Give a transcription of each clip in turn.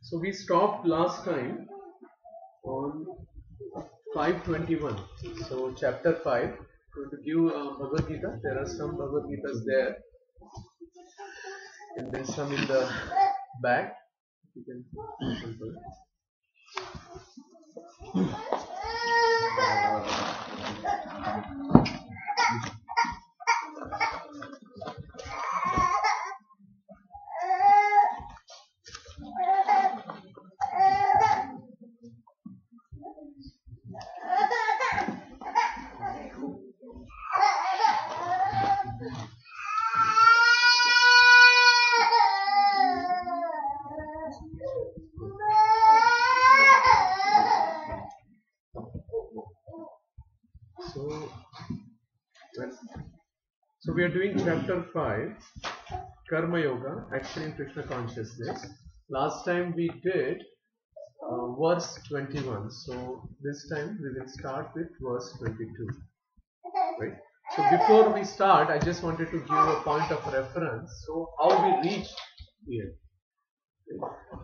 So we stopped last time on 521. So chapter 5. So to give Bhagavad Gita, there are some Bhagavad Gitas there, and then some in the back. You can So we are doing chapter 5, Karma Yoga, Action in Krishna Consciousness. Last time we did verse 21. So this time we will start with verse 22. Right? So before we start, I just wanted to give a point of reference. So how we reached here.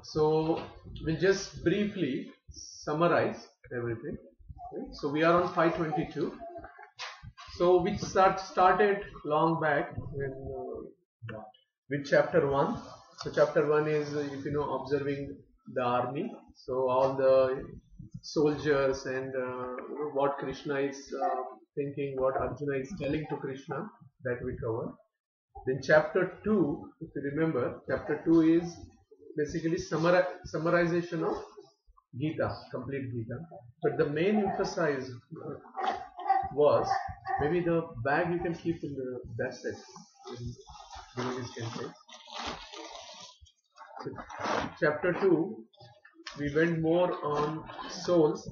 So we'll just briefly summarize everything. Right? So we are on 522. So we started long back with chapter 1. So chapter 1 is, if you know, observing the army. So all the soldiers and what Krishna is thinking, what Arjuna is telling to Krishna, that we cover. Then chapter 2, if you remember, chapter 2 is basically summarization of Gita, complete Gita. But the main emphasis was, maybe the bag you can keep in the that section. So, chapter 2, we went more on souls,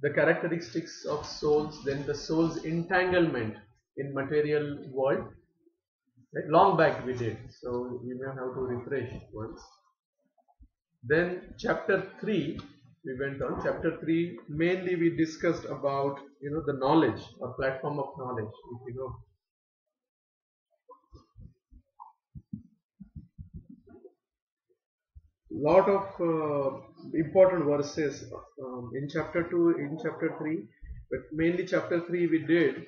the characteristics of souls, then the soul's entanglement in material world. Right? Long back we did, so we may have to refresh once. Then chapter 3, we went on. Chapter 3, mainly we discussed about, you know, the knowledge or platform of knowledge, if you know. Lot of important verses in chapter 2, in chapter 3, but mainly chapter 3 we did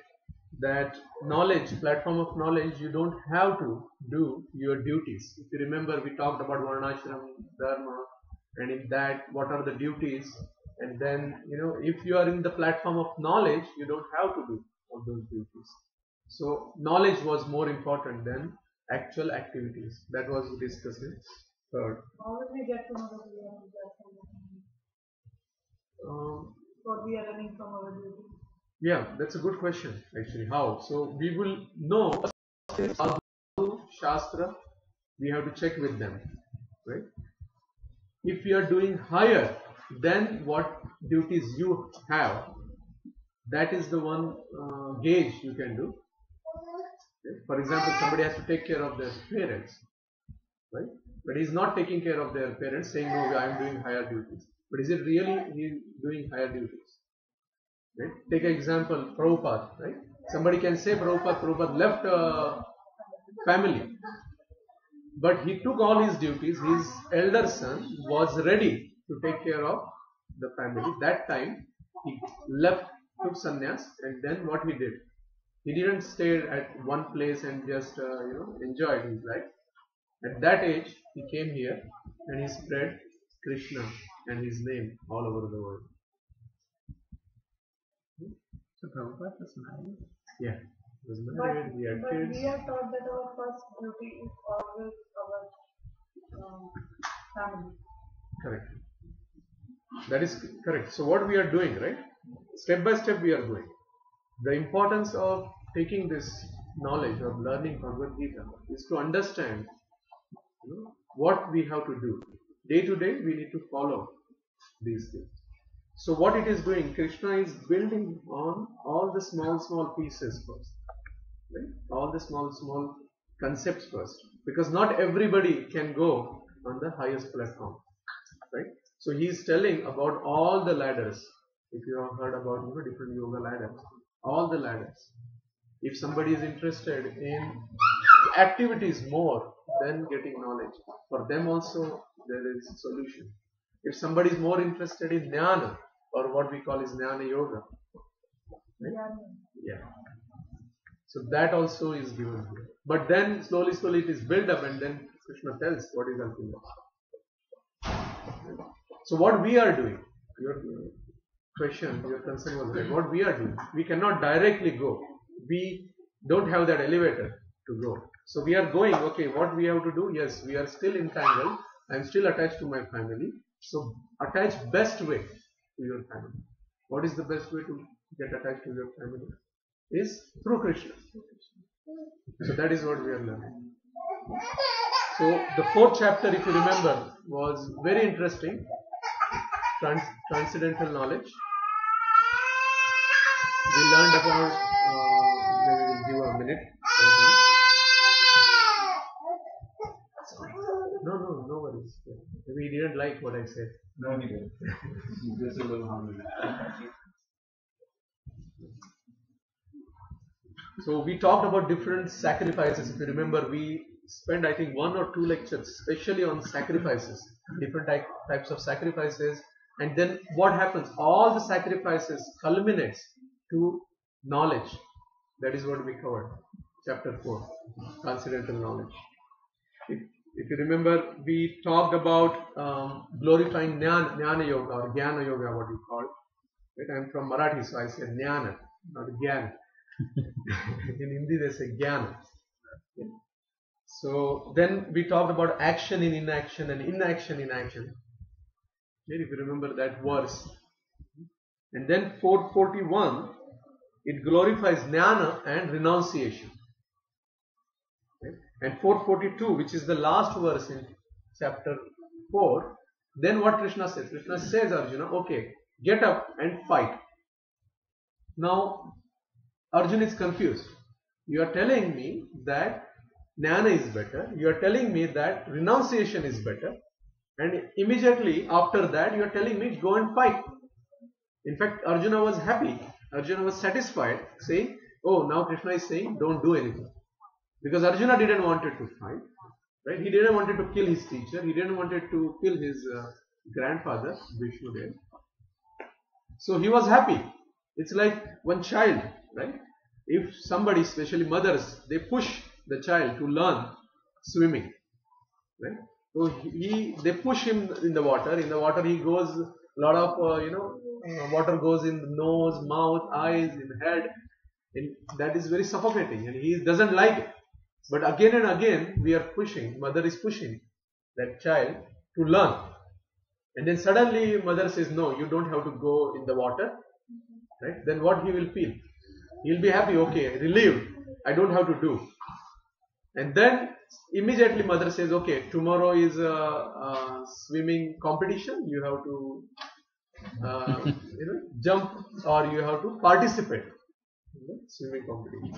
that knowledge, platform of knowledge, you don't have to do your duties. If you remember, we talked about Varnashram, Dharma, and in that, what are the duties? And then, you know, if you are in the platform of knowledge, you don't have to do all those duties. So, knowledge was more important than actual activities. That was discussed in third. How will we get to know that we are on the platform? Or we are running from our duty? Yeah, that's a good question actually. How? So, we will know Sadhu, Shastra, we have to check with them, right? If you are doing higher than what duties you have, that is the one gauge you can do. Okay? For example, somebody has to take care of their parents, right? But he is not taking care of their parents, saying, no, I am doing higher duties. But is it really he is doing higher duties? Right? Take an example, Prabhupada, right? Somebody can say Prabhupada left family, but he took all his duties. His elder son was ready to take care of the family. That time he left, took sannyas, and then what he did? He didn't stay at one place and just enjoyed his life. At that age, he came here and he spread Krishna and his name all over the world. So Prabhupada was married. Yeah. Was married. We had kids. We are taught that our first duty is always our family. Correct. That is correct. So what we are doing, right? Step by step we are going. The importance of taking this knowledge of learning Bhagavad Gita is to understand, you know, what we have to do. Day to day we need to follow these things. So what it is doing, Krishna is building on all the small pieces first. Right? All the small concepts first. Because not everybody can go on the highest platform. Right? So he is telling about all the ladders. If you have heard about different yoga ladders, all the ladders. If somebody is interested in activities more than getting knowledge, for them also there is a solution. If somebody is more interested in jnana, or what we call is jnana yoga, right? Yeah. So that also is given here. But then slowly it is built up, and then Krishna tells what is ultimate. So what we are doing, your question, your concern was right. What we are doing, we cannot directly go. We don't have that elevator to go. So we are going, okay, what we have to do? Yes, we are still entangled. I am still attached to my family. So attach best way to your family. What is the best way to get attached to your family? Is through Krishna. So that is what we are learning. So the 4th chapter, if you remember, was very interesting. Transcendental knowledge. We learned about, maybe we'll give a minute. No worries. Maybe he didn't like what I said. No, he didn't. Just a little hungry. So we talked about different sacrifices. If you remember, we spent I think 1 or 2 lectures especially on sacrifices, different types of sacrifices, and then what happens? All the sacrifices culminates to knowledge. That is what we covered. Chapter 4, Transcendental Knowledge. If you remember, we talked about glorifying Jnana Yoga or Jnana Yoga, what you call it. I am from Marathi, so I say Jnana, not Gyan. In Hindi they say Jnana. So then we talked about action in inaction and inaction in action. If you remember that verse. And then 441, it glorifies Jnana and renunciation. And 442, which is the last verse in chapter 4, then what Krishna says? Krishna says, Arjuna, okay, get up and fight. Now, Arjuna is confused. You are telling me that Jnana is better. You are telling me that renunciation is better. And immediately after that, you are telling me go and fight. In fact, Arjuna was happy. Arjuna was satisfied, saying, oh, now Krishna is saying, don't do anything. Because Arjuna didn't want to fight, right? He didn't want to kill his teacher. He didn't want to kill his grandfather, Vishnudev. So he was happy. It's like one child, right? If somebody, especially mothers, they push the child to learn swimming, right? So they push him in the water. In the water, he goes a lot of water goes in the nose, mouth, eyes, in the head, and that is very suffocating, and he doesn't like it. But again and again, we are pushing, mother is pushing that child to learn. And then suddenly mother says, no, you don't have to go in the water, right? Then what he will feel? He will be happy, okay, relieved, I don't have to do. And then immediately mother says, okay, tomorrow is a swimming competition, you have to jump, or you have to participate in the swimming competition.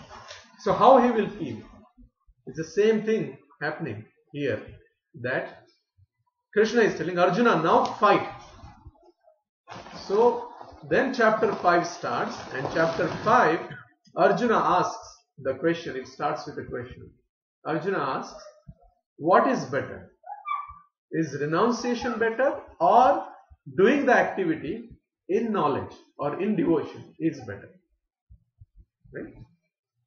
So how he will feel? It's the same thing happening here, that Krishna is telling Arjuna, now fight. So then chapter 5 starts, and chapter 5, Arjuna asks the question. It starts with a question. Arjuna asks, what is better? Is renunciation better, or doing the activity in knowledge or in devotion is better? Right?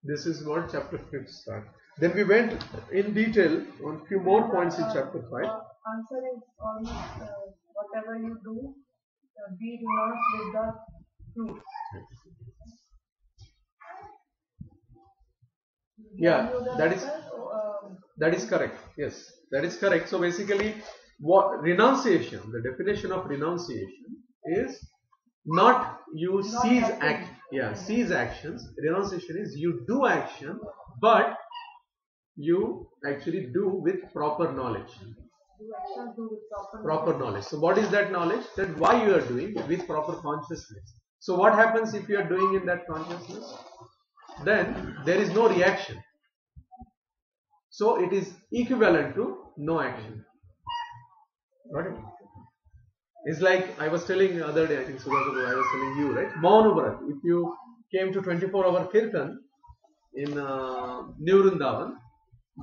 This is what chapter 5 starts. Then we went in detail on a few more points in chapter 5. Answer is almost whatever you do, be renounced with the fruit. Yeah, that is correct. Yes, that is correct. So basically, what renunciation? The definition of renunciation is not you cease act. Yeah, cease actions. Renunciation is you do action, but you actually do with proper knowledge. Proper knowledge. So what is that knowledge? That why you are doing with proper consciousness. So what happens if you are doing in that consciousness? Then there is no reaction. So it is equivalent to no action. Got it? It's like I was telling the other day, I think Sudhakar, I was telling you, right? Maunavrat. If you came to 24-hour Kirtan in New Vrindavan,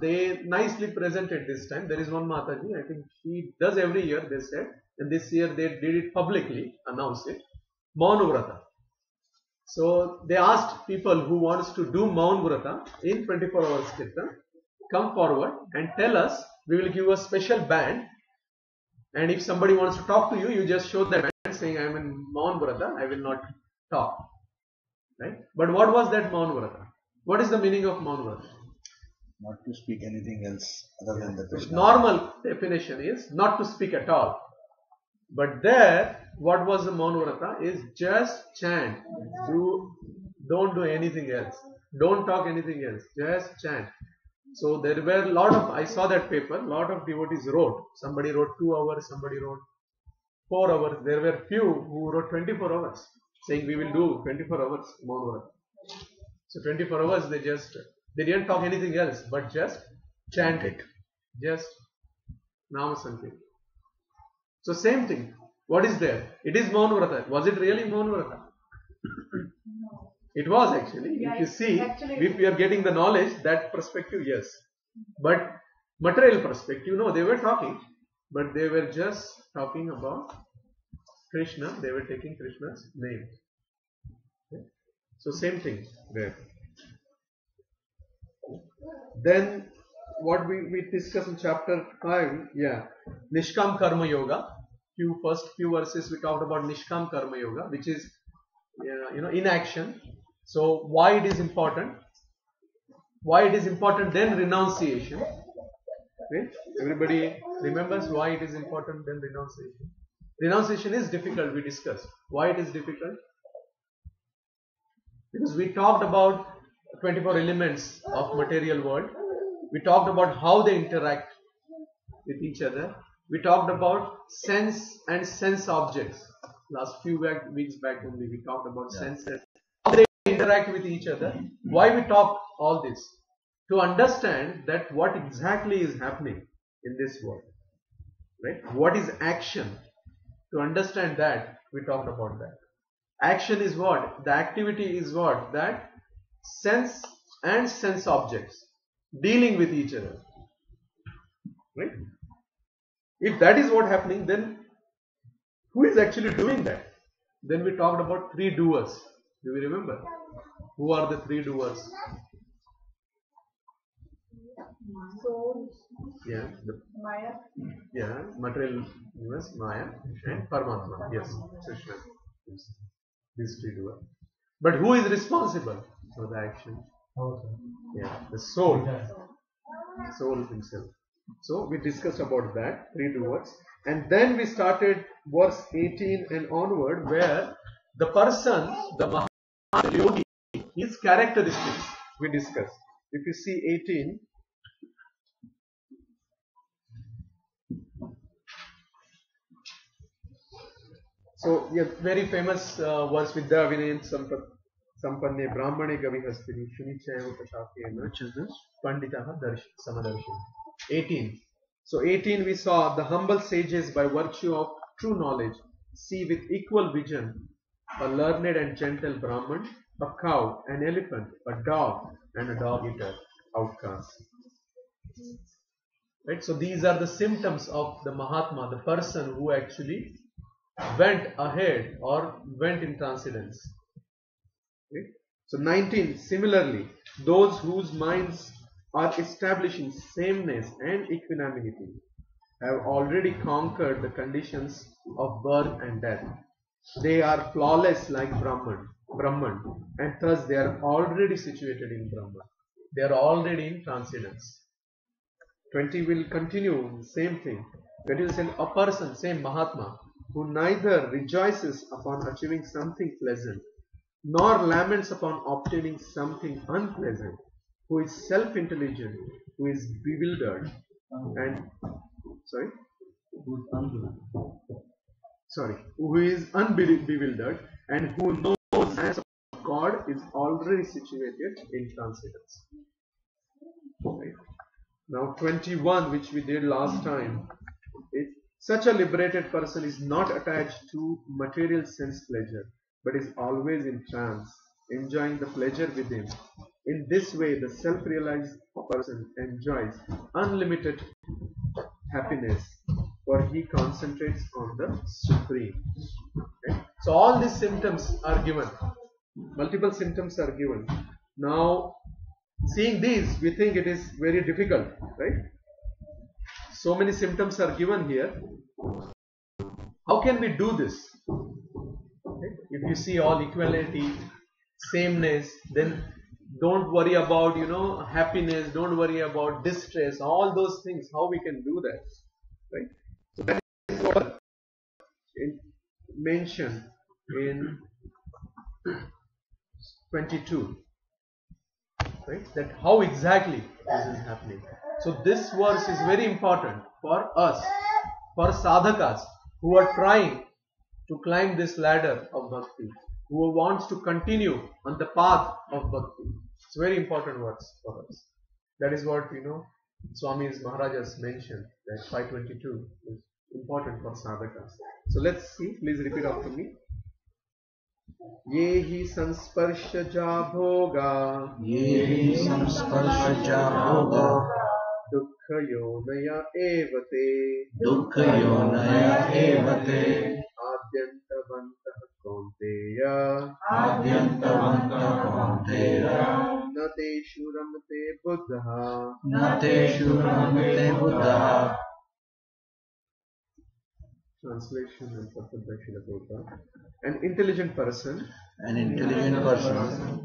they nicely presented this time. There is one Mataji, I think she does every year, they said, and this year they did it publicly, announced it, Mauna Vrata. So they asked people who wants to do Mauna Vrata in 24 hours Kirtan, come forward and tell us. We will give a special band, and if somebody wants to talk to you, you just show that band saying, I am in Mauna Vrata, I will not talk. Right? But what was that Mauna Vrata? What is the meaning of Mauna Vrata? Not to speak anything else other than the Krishna. Normal definition is not to speak at all. But there, what was the Mauna Vrata is just chant. Don't do anything else. Don't talk anything else. Just chant. So there were a lot of, I saw that paper, a lot of devotees wrote. Somebody wrote 2 hours, somebody wrote 4 hours. There were few who wrote 24 hours, saying we will do 24 hours Mauna Vrata. So 24 hours they didn't talk anything else, but just chant it. Just Nama Sankirtan. So same thing. What is there? It is Mauna Vrata. Was it really Mauna Vrata? It was actually. Yeah, if you see, actually, if we are getting the knowledge, that perspective, yes. But material perspective, no, they were talking, but they were just talking about Krishna. They were taking Krishna's name. Okay. So same thing there. Then what we discussed in chapter 5, yeah, Nishkam Karma Yoga. First few verses we talked about Nishkam Karma Yoga, which is inaction. So why it is important? Why it is important then renunciation? Right? Everybody remembers why it is important then renunciation. Renunciation is difficult, we discussed. Why it is difficult? Because we talked about 24 elements of material world. We talked about how they interact with each other. We talked about sense and sense objects. Last few weeks back only we talked about senses. How they interact with each other. Why we talk all this? To understand that what exactly is happening in this world. Right? What is action? To understand that, we talked about that. Action is what? The activity is what? That sense and sense objects dealing with each other. Right? If that is what happening, then who is actually doing that? Then we talked about 3 doers. Do we remember? Who are the 3 doers? Soul, Yeah, Maya. Yeah, material universe, Maya, and Paramatma. Yes, Krishna. Yes. These 3 doers. But who is responsible for the action? Yeah, the soul. Soul himself. So we discussed about that, 3 doers. And then we started verse 18 and onward, where the person, the Maha Yogi, his characteristics we discussed. If you see 18, so yeah, very famous verse, Vidya Vinayan Sampanne Brahmane Gavihastini Shunichaya Upashakena. Which is this? Panditaha Samadarshini. 18. So 18 we saw the humble sages by virtue of true knowledge see with equal vision a learned and gentle Brahman, a cow, an elephant, a dog, and a dog eater, outcast. Right? So these are the symptoms of the Mahatma, the person who actually went ahead or went in transcendence. Okay? So 19, similarly, those whose minds are establishing sameness and equanimity have already conquered the conditions of birth and death. They are flawless like Brahman, and thus they are already situated in Brahman. They are already in transcendence. 20 will continue, same thing. 20 will say a person, same Mahatma, who neither rejoices upon achieving something pleasant, nor laments upon obtaining something unpleasant, who is self-intelligent, who is bewildered, and who is unbewildered, and who knows that God is already situated in transcendence. Right. Now 21, which we did last time, such a liberated person is not attached to material sense pleasure, but is always in trance, enjoying the pleasure within, In this way, the self-realized person enjoys unlimited happiness, for he concentrates on the Supreme. Okay? So all these symptoms are given. Multiple symptoms are given. Now, seeing these, we think it is very difficult, right? So many symptoms are given here. How can we do this? Okay? If you see all equality, sameness, then don't worry about happiness, don't worry about distress, all those things. How we can do that, right? So that is what mentioned in 22, right? That how exactly this is happening. So this verse is very important for us, for sadhakas who are trying to climb this ladder of bhakti, who wants to continue on the path of bhakti. It's very important verse for us. That is what Swami's Maharajas mentioned, that 522 is important for sadhakas. So let's see, please repeat after me. ये हि संस्पर्शजा भोगा ये हि संस्पर्शजा भोगा दुःखयोनय एव ते दुःखयोनय एव ते आद्यन्तवन्तः कौन्तेय आद्यन्तवन्तः कौन्तेय न तेषु रमते बुद्धः न तेषु रमते बुद्धः. Translation and purport by Srila Prabhupada. An intelligent person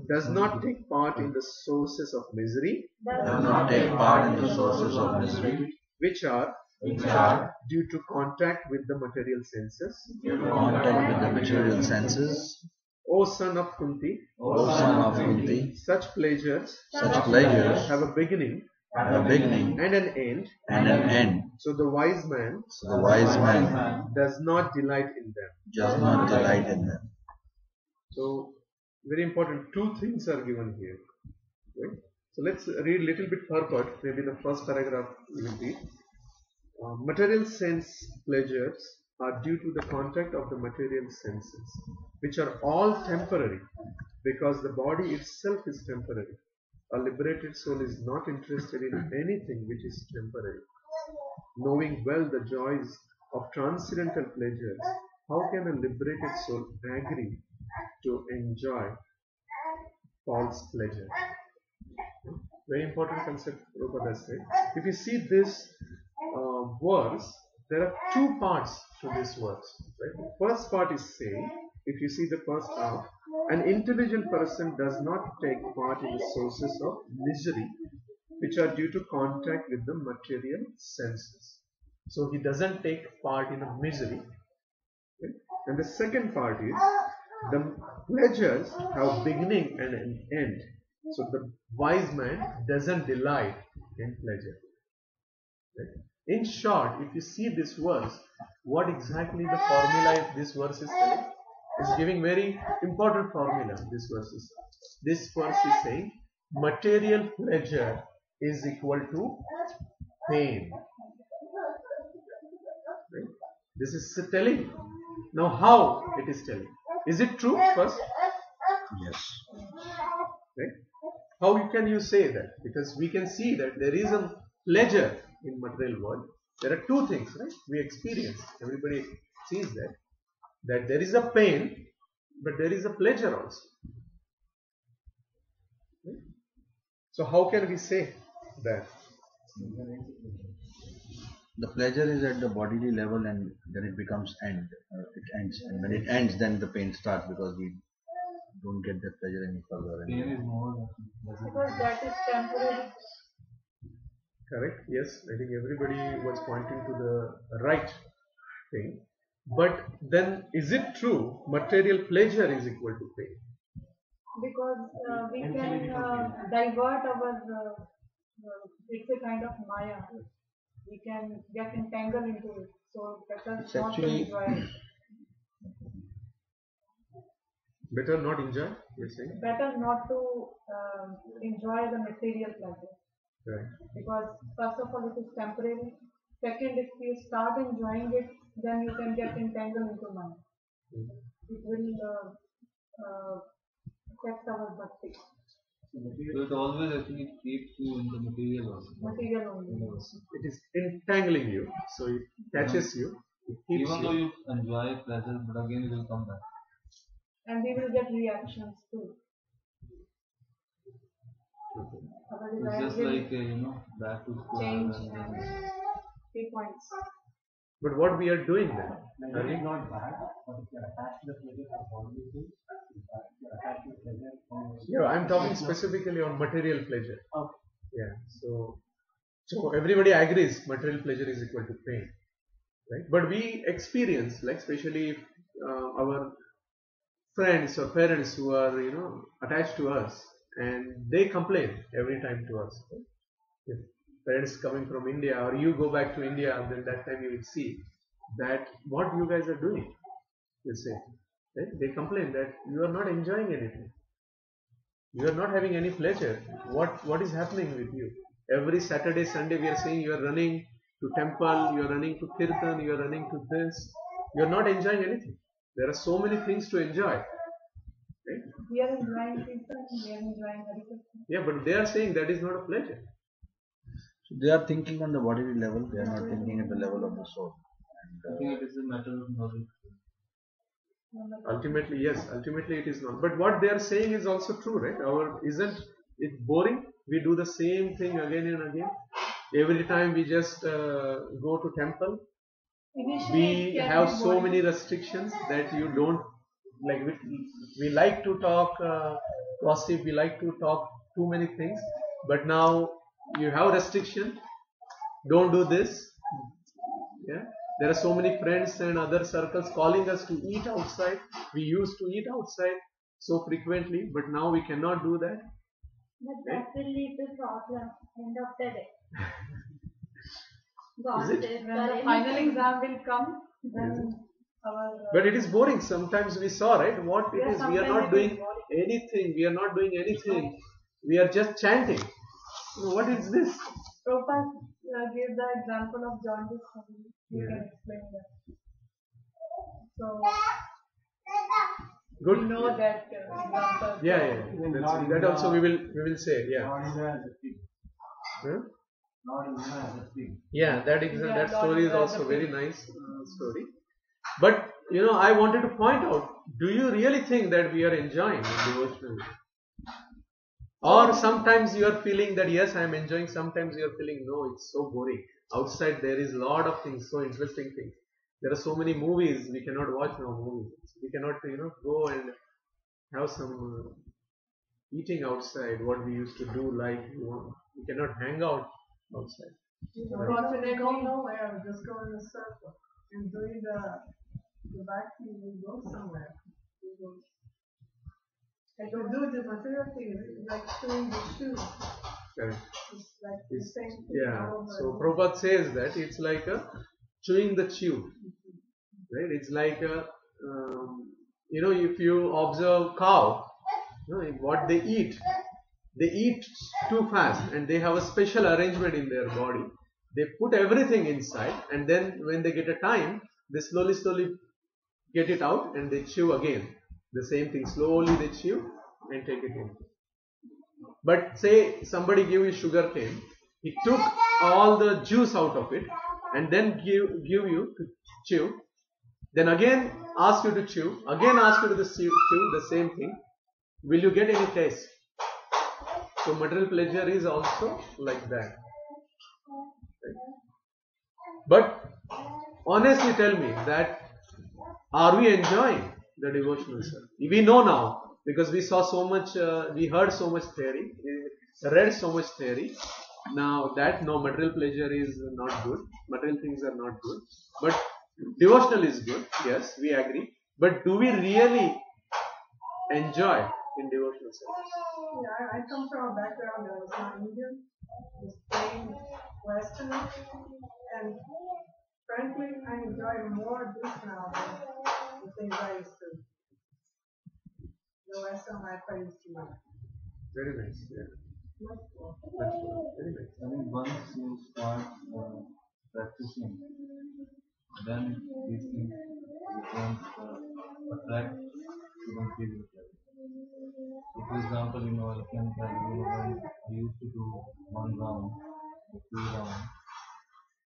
does not take part in the sources of misery, does not take part in the sources of misery, which are due to contact with the material senses. contact with the material senses. O son of Kunti, O son of Kunti, such pleasures have have a beginning a beginning and an end. and an end. So the wise man So the wise man does not delight in them. does not delight in them. So very important, two things are given here. Right? So let's read a little bit purport. Maybe the first paragraph will be material sense pleasures are due to the contact of the material senses, which are all temporary, because the body itself is temporary. A liberated soul is not interested in anything which is temporary. Knowing well the joys of transcendental pleasures, how can a liberated soul agree to enjoy false pleasure? Very important concept Prabhupada said. If you see this verse, there are two parts to this verse. Right? The first part is saying, if you see the first half, an intelligent person does not take part in the sources of misery, which are due to contact with the material senses. So he doesn't take part in a misery. Right? And the second part is, the pleasures have beginning and an end. So the wise man doesn't delight in pleasure. Right? In short, if you see this verse, what exactly the formula this verse is telling? It's giving very important formula. This verse is saying material pleasure is equal to pain. Right? This is telling. Now how it is telling? Is it true first? Yes. Right? How can you say that? Because we can see that there is a pleasure in material world. There are two things, right? We experience. Everybody sees that there is a pain, but there is a pleasure also. Right? So how can we say that? The pleasure is at the bodily level, and then it becomes end. It ends, and when it ends, then the pain starts, because we don't get that pleasure any further. Pain is more. Because that is temporary. Correct? Yes, I think everybody was pointing to the right thing. But then, is it true material pleasure is equal to pain? Because we can divert our, it's a kind of maya. We can get entangled into it. So better It's not to actually- enjoy it. Better not enjoy, you're saying? Better not to enjoy the material pleasure. Right. Because first of all it is temporary. Second, if you start enjoying it, then you can get entangled into money. It will affect our bhakti. So it always actually keeps you in the material also. Material only. It is entangling you, so it catches you. It keeps Even though you. you enjoy pleasure, but again it will come back. And we will get reactions too. Our It's desire just will like back to school change and and then 3 points. But what we are doing then? Pleasure is not bad, but if you are attached to the pleasure for bodily things, if you are attached to the pleasure for Yeah, I'm talking specifically on material pleasure. Okay. Yeah, so everybody agrees material pleasure is equal to pain, right? But we experience, like especially if, our friends or parents who are attached to us, and they complain every time to us. Right? If parents coming from India or you go back to India, then that time you will see that what you guys are doing. You say, right? They complain that you are not enjoying anything. You are not having any pleasure. What is happening with you? Every Saturday, Sunday, we are saying you are running to temple, you are running to kirtan, you are running to this. You are not enjoying anything. There are so many things to enjoy. Right? We are enjoying Kirtan, we are enjoying Harikirtan. Yeah, but they are saying that is not a pleasure. So they are thinking on the bodily level, they are not thinking at the level of the soul. I think it is a matter of knowledge. Ultimately, yes, ultimately it is not. But what they are saying is also true, right? Isn't it boring? We do the same thing again and again. Every time we just go to temple, Initially, we it can have be so boring. many restrictions that you don't like. We like to talk gossip, we like to talk too many things, but now you have restriction. Don't do this. Yeah, there are so many friends and other circles calling us to eat outside. We used to eat outside so frequently, but now we cannot do that. But that will lead to problem end of the day. Is Gossip it? When or the final anything. exam will come, then our But it is boring. Sometimes we saw, right, what it Yes, is. We are sometimes not it is doing boring. anything. We are not doing anything. We are just chanting. What is this? Prabhupada gave the example of jaundice. You Yeah. can explain that. So Good. we know that example. Yeah. That also we will say. Yeah. Lord Indra has a pig. Huh? Lord Indra has a pig. Yeah. That Yeah, that Lord story is Indra is also a very pig. nice story. But I wanted to point out. Do you really think that we are enjoying devotional? Or sometimes you are feeling that yes, I am enjoying. Sometimes you are feeling no, it's so boring. Outside there is a lot of things, so interesting things. There are so many movies we cannot watch now. Movies we cannot go and have some eating outside. What we used to do, like we cannot hang out outside. Unfortunately, go nowhere. Just go in a circle. And during the vaccine, we go somewhere. We go. Like we do the material thing, it's like chewing the shoe. Correct. It's like the same thing. Yeah. all over So and Prabhupada says that it's like a chewing the chew, right? It's like a if you observe cow, what they eat too fast, and they have a special arrangement in their body. They put everything inside, and then when they get a time, they slowly get it out, and they chew again. The same thing. Slowly they chew and take it in. But say somebody give you sugar cane, he took all the juice out of it, and then give you to chew. Then again ask you to chew. Again ask you to chew the same thing. Will you get any taste? So material pleasure is also like that. Right? But honestly tell me that are we enjoying the devotional service? We know now because we saw so much, we heard so much theory, we read so much theory. Now that no, material pleasure is not good, material things are not good, but devotional is good. Yes, we agree. But do we really enjoy in devotional service? Yeah, I come from a background that was not Indian, was playing Westerner, and frankly, I enjoy more this now than the things I used to. The Western life I used to like. Very nice. Yeah. Much more. That's good. Very nice. I think once you start practicing, then these things don't attract, you don't feel it. So for example, I can tell you 2 rounds.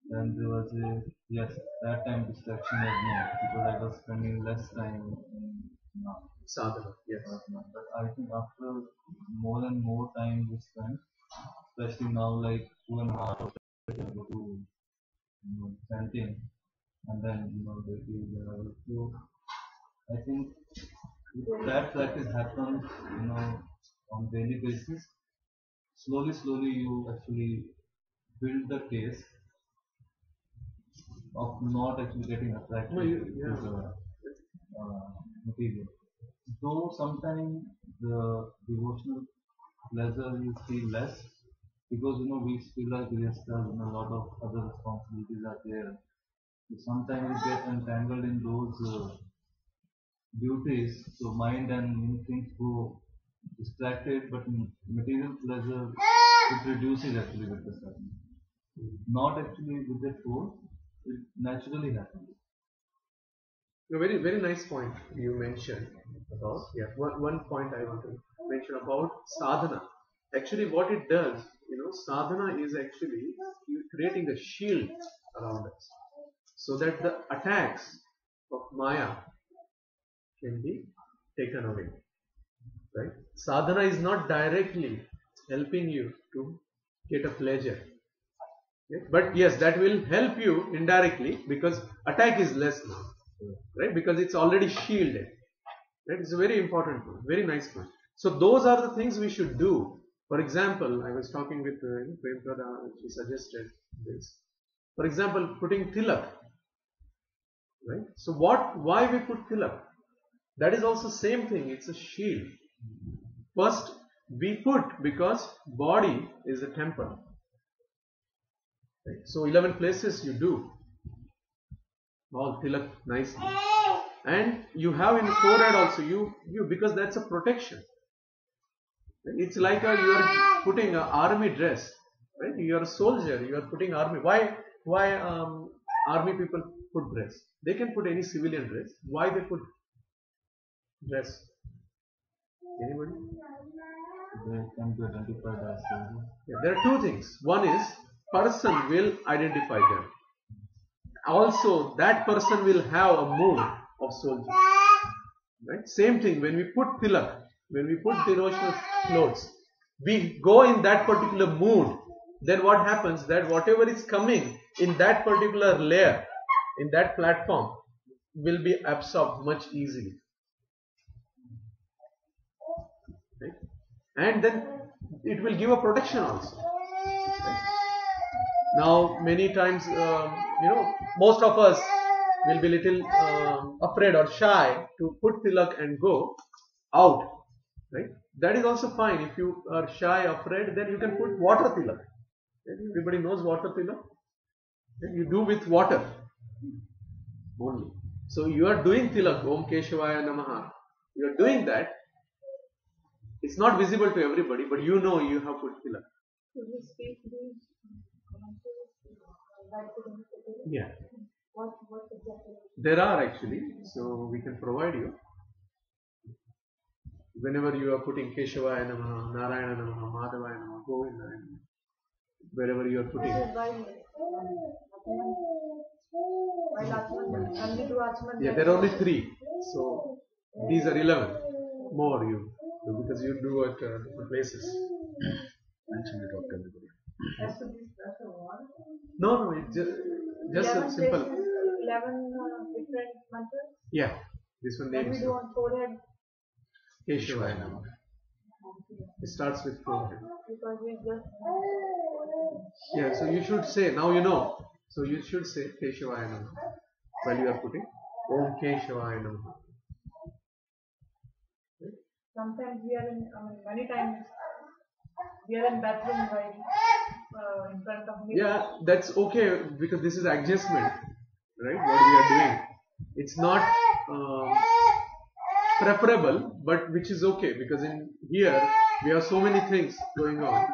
Then there was a, yes, that time distraction was more because I was spending less time in Sadhana, yes. but I think after more and more time we spend, especially now like 2.5 hours to go to chanting and then the level. So I think if that practice happens, on daily basis, slowly you actually build the case of not actually getting attracted No, to the material. Though sometimes the devotional pleasure you feel less because we still are grihasthas and a lot of other responsibilities are there. So sometimes we get entangled in those duties, so mind and things go distracted, but material pleasure it reduces actually with the sadhana. Not actually with the force, it naturally happens. A very, very nice point you mentioned about, yeah, one point I want to mention about sadhana. Actually, what it does, sadhana is actually creating a shield around us so that the attacks of Maya can be taken away. Right? Sadhana is not directly helping you to get a pleasure. Okay? But yes, that will help you indirectly because attack is less now. Right? Because it's already shielded. Right? It's a very important point, very nice point. So those are the things we should do. For example, I was talking with Prem Pradha, she suggested this. For example, putting tilak. Right? So why we put tilak? That is also same thing, it's a shield. First, we put because body is a temple. Right? So 11 places you do. All tilak nicely. And you have in forehead also, you because that's a protection. It's like you are putting an army dress. Right? You are a soldier, you are putting army. Why army people put dress? They can put any civilian dress. Why they put dress? Anybody? They can be identified as soldiers. Yeah, there are two things. One is person will identify them. Also, that person will have a mood of soldier. Right? Same thing when we put tilak, when we put devotional clothes, we go in that particular mood. Then what happens that whatever is coming in that particular layer, in that platform, will be absorbed much easily. Right? And then it will give a protection also. Right? Now many times, most of us will be little afraid or shy to put tilak and go out. Right? That is also fine. If you are shy, afraid, then you can put water tilak. Everybody knows water tilak. You do with water only. So you are doing tilak, Om Keshavaya Namaha. You are doing that. It's not visible to everybody, but you know you have put tilak. Could you speak these Yeah. What exactly? There are actually, so we can provide you. Whenever you are putting Keshavaya Namaha, Narayana Namaha, Madhavaya Namaha, Govinda Namaha, wherever you are putting. Yeah, there are only 3. So these are 11 more you do because you do at different places. Mention it to everybody. Has to be special one. No, it's just a simple. 11 different mantras. Yeah, this one Then we names do on forehead Keshavaya Namaha. It starts with forehead. because we just Yeah, so you should say, now you know. So you should say Keshavaya Namaha while you are putting Om Keshavaya Namaha. sometimes we are in many times we are in bathroom while in front of me. Yeah, that's okay because this is adjustment, right? What we are doing. It's not preferable, but which is okay because in here we have so many things going on.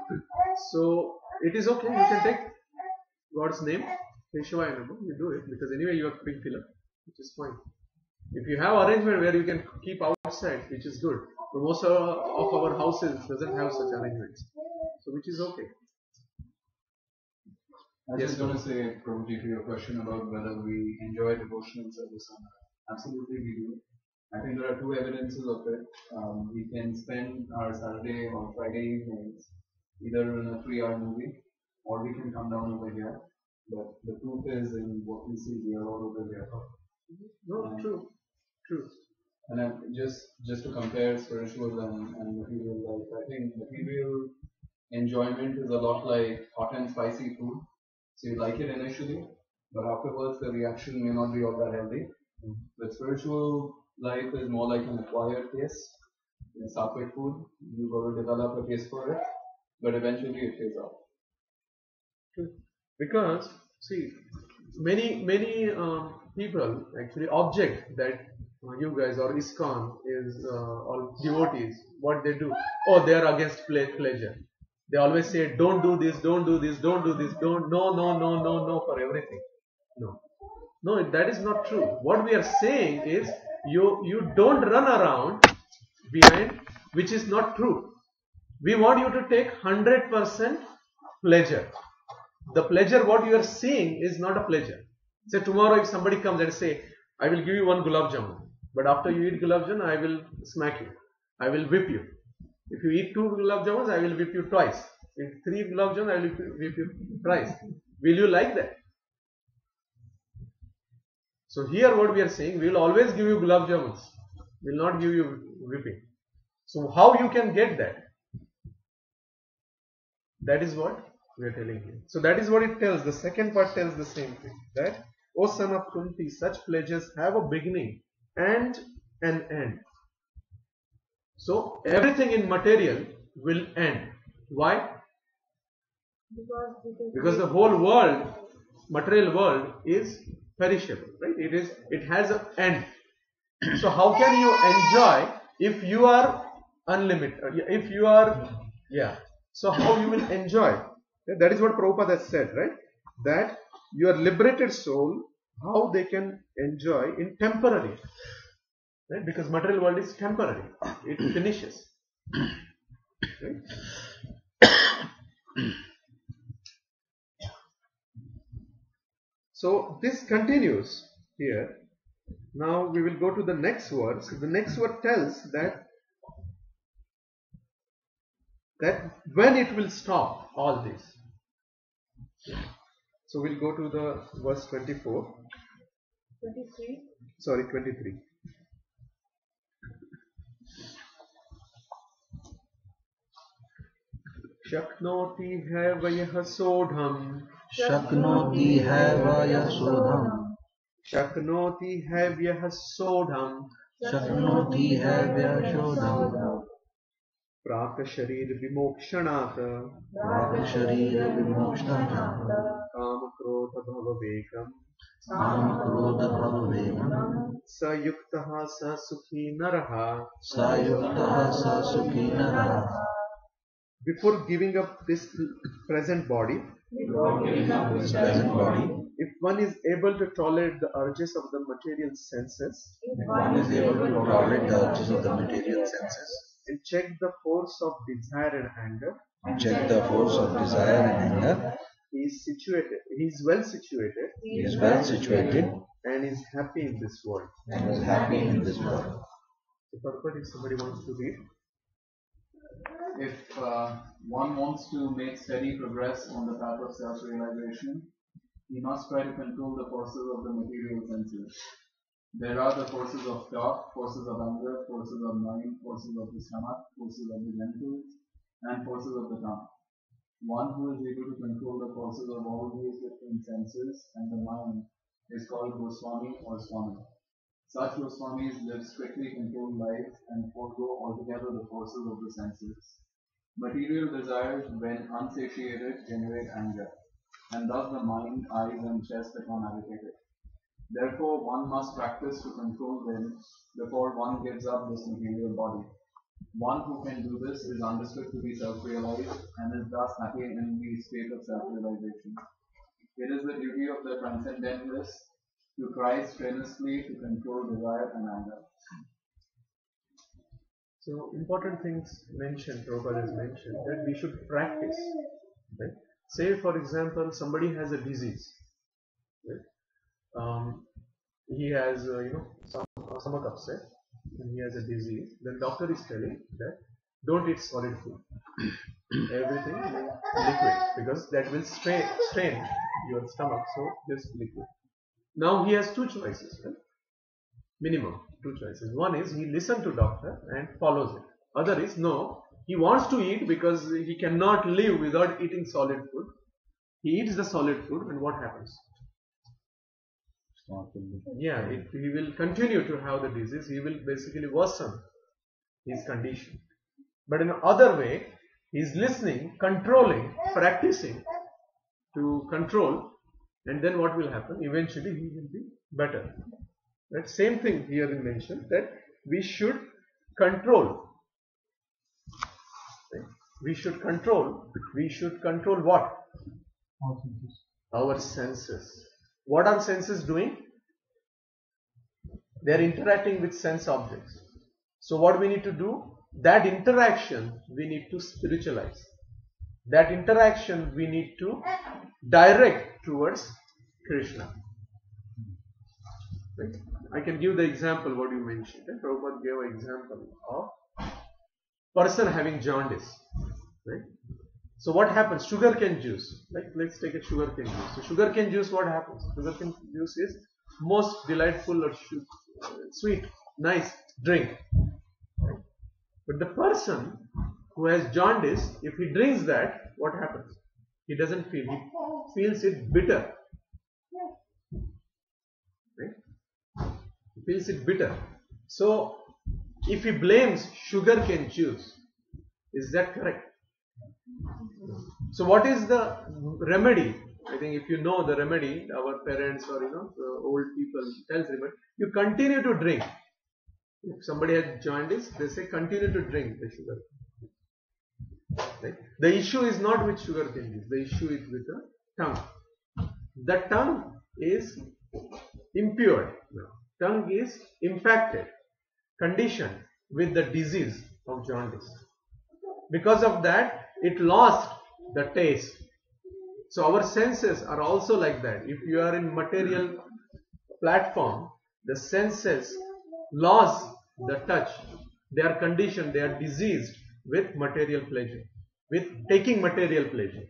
So it is okay. You can take God's name, Keshavaya Namaha. You do it because anyway you are putting tilak, which is fine. If you have arrangement where you can keep outside, which is good. But most of our houses doesn't have such arrangements, so which is okay. I was Yes, just going to say, probably to your question about whether we enjoy devotional service or not. Absolutely, we do. I think there are two evidences of it. We can spend our Saturday or Friday evenings either in a 3-hour movie or we can come down over here. But the proof is in what we see here all over here. No, true. And just to compare spiritual and material life, I think material enjoyment is a lot like hot and spicy food. So you like it initially, but afterwards the reaction may not be all that healthy. But spiritual life is more like an acquired taste. In sattvic food, you got to develop a taste for it, but eventually it pays off. Because see, many people actually object that you guys or ISKCON is or devotees, what they do, oh, they are against pleasure. They always say, don't do this, don't do this, don't do this, don't, no for everything. No, that is not true. What we are saying is you don't run around behind, which is not true. We want you to take 100% pleasure. The pleasure what you are seeing is not a pleasure. Say tomorrow if somebody comes and say, I will give you one gulab jamun, but after you eat gulab jamun, I will smack you. I will whip you. If you eat 2 gulab jamuns, I will whip you twice. If 3 gulab jamun, I will whip you thrice. Will you like that? So here what we are saying, we will always give you gulab jamuns. We will not give you whipping. So how you can get that? That is what we are telling you. So that is what it tells. The second part tells the same thing. That, O son of Kunti, such pleasures have a beginning and an end. So everything in material will end. Why? Because the whole world, material world, is perishable, right? It has an end. So how can you enjoy if you are unlimited? If you are, so how you will enjoy? That is what Prabhupada has said, right? That your liberated soul, how they can enjoy in temporary, right? Because material world is temporary. It finishes. Right? So this continues here. Now we will go to the next verse. The next word tells that when it will stop all this. So we'll go to the verse 24. 23. Sorry, 23. Shaknoti havayah sodham. Shaknoti havaya sodham. Shaknoti havyah sodham. Shaknoti havya sodham. Praka sharir vimokshanat. Praka sharira vimokshanat. Kama krodha bhavavekam. Kama krodha bhavavekam. Sayuktaha sa sukhi naraha. Sayuktaha sa sukhi naraha. Before giving up this present body, This present body, if one is able to tolerate the urges of the material senses if one is able to tolerate the urges of the material senses, and check the force of desire and anger, check the force of desire and anger, he is well situated, he is well situated and is happy in this world. and is happy in this world. So, purport, if somebody wants to read. If one wants to make steady progress on the path of self-realization, he must try to control the forces of the material senses. There are the forces of thought, forces of anger, forces of mind, forces of the stomach, forces of the genitals, and forces of the tongue. One who is able to control the forces of all these different senses and the mind is called Goswami or Swami. Such Goswamis live strictly controlled lives and forego altogether the forces of the senses. Material desires, when unsatiated, generate anger, and thus the mind, eyes, and chest become agitated. Therefore, one must practice to control them before one gives up this material body. One who can do this is understood to be self-realized and is thus happy in the state of self-realization. It is the duty of the transcendentalist to try strenuously to control desire and anger. So important things mentioned, Prabhupada has mentioned, that we should practice. Right? Say for example, somebody has a disease, right? He has some stomach upset, and he has a disease. Then doctor is telling that don't eat solid food, everything liquid, because that will strain your stomach. So just liquid. Now he has two choices, right? Minimum two choices. One is he listens to doctor and follows it. Other is no, he wants to eat because he cannot live without eating solid food. He eats the solid food, and what happens? Yeah, he will continue to have the disease. He will basically worsen his condition. But in another way, he is listening, controlling, practicing to control, and then what will happen? Eventually, he will be better. Right? Same thing here in mentioned that we should control. Right? We should control. We should control what? Our senses. What are senses doing? They are interacting with sense objects. So what we need to do? That interaction we need to spiritualize. That interaction we need to direct towards Krishna. Right? I can give the example what you mentioned. Prabhupada gave an example of person having jaundice. Right? So what happens? Sugarcane juice. Like let's take a sugarcane juice. So sugarcane juice, what happens? Sugarcane juice is most delightful or sweet, nice drink. Right? But the person who has jaundice, if he drinks that, what happens? He doesn't feel. He feels it bitter. Right? He feels it bitter. So if he blames sugarcane juice, is that correct? So what is the remedy? I think if you know the remedy, our parents or the old people tells remedy, you continue to drink. If somebody has jaundice, they say continue to drink the sugar. Right? The issue is not with sugarcane juice. The issue is with the tongue. The tongue is impaired. Tongue is impacted, conditioned with the disease of jaundice. Because of that, it lost the taste. So our senses are also like that. If you are in material platform, the senses lost the touch. They are conditioned, they are diseased with material pleasure, with taking material pleasure.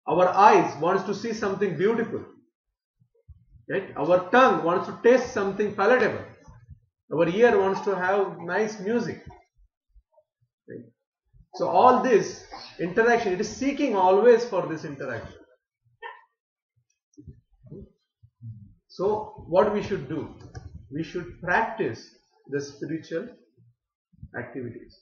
Our eyes wants to see something beautiful. Right? Our tongue wants to taste something palatable. Our ear wants to have nice music. Right? So all this interaction, it is seeking always for this interaction. So what we should do? We should practice the spiritual activities.